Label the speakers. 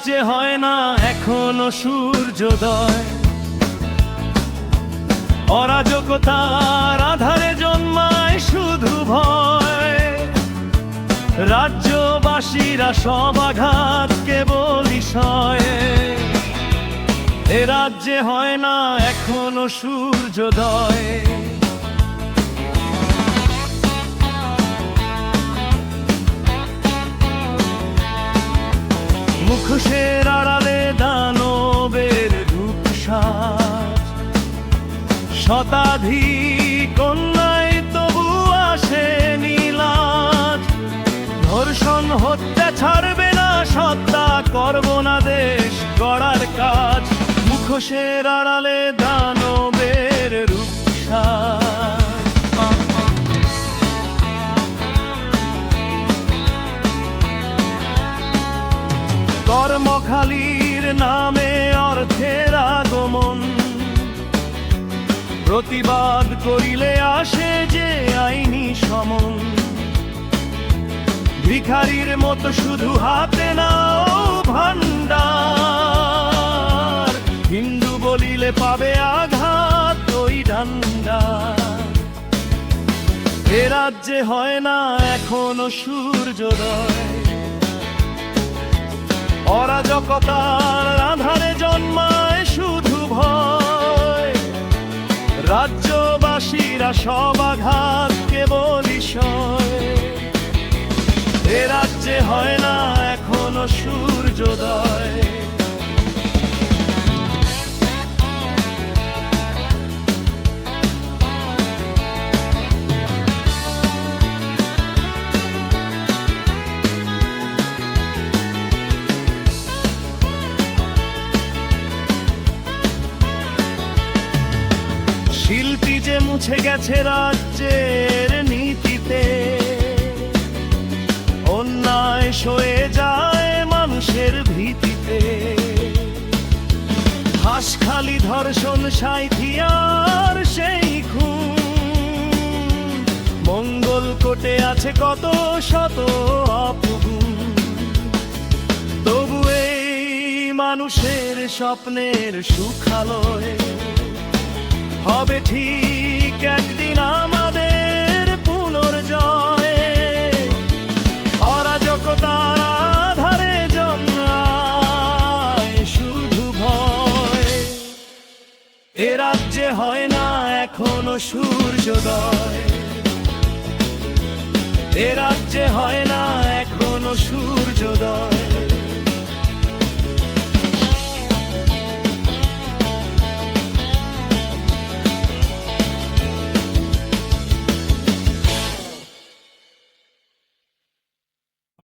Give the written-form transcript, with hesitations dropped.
Speaker 1: রাজ্যে হয় না এখনো সূর্যোদয়, অরাজকতার আধারে জন্মায় শুধু ভয়। রাজ্যবাসীরা সব আঘাত কেবলই সয়। এ রাজ্যে হয় না এখনো সূর্যোদয়। মুখোশের আড়ালে দানবের রূপসাজ, শতাধিক অন্যায় তবু আসেনি লাজ। ধর্ষণ হত্যা ছাড়বে না সত্তা, করব না দেশ গড়ার কাজ। মুখোশের আড়ালে দানবের রূপসাজ। কর্মখালির নামে অর্থের আগমন, প্রতিবাদ করিলে আসে যে আইনি সমন। ভিখারির মতো শুধু হাতে নাও ভান্ডার, হিন্দু বলিলে পাবে আঘাত ওই ডান্ডা। এ রাজ্যে হয় না এখনো সূর্যোদয়, অরাজকতার আধারে জন্মায় শুধু ভয়। রাজ্যবাসীরা সব আঘাত কেবলই সয়। এ রাজ্যে হয় না এখনো সূর্যোদয়। শিল্পী যে মুছে গেছে রাজ্যের নীতিতে, অন্যায় সয়ে যায় মানুষের ভীতিতে। হাঁসখালি ধর্ষণ সাঁইথিয়ার সেই খুন, মঙ্গল কোটে আছে কত শত অপগুণ। তবু এই মানুষের স্বপ্নের সুখালয় হবে ঠিক একদিন আমাদের পুনর্জয়। অরাজকতার আধারে জন্মায় শুধু ভয়। এ রাজ্যে হয় না এখনো সূর্যোদয়, এ রাজ্যে হয় না এখনো সূর্যোদয়।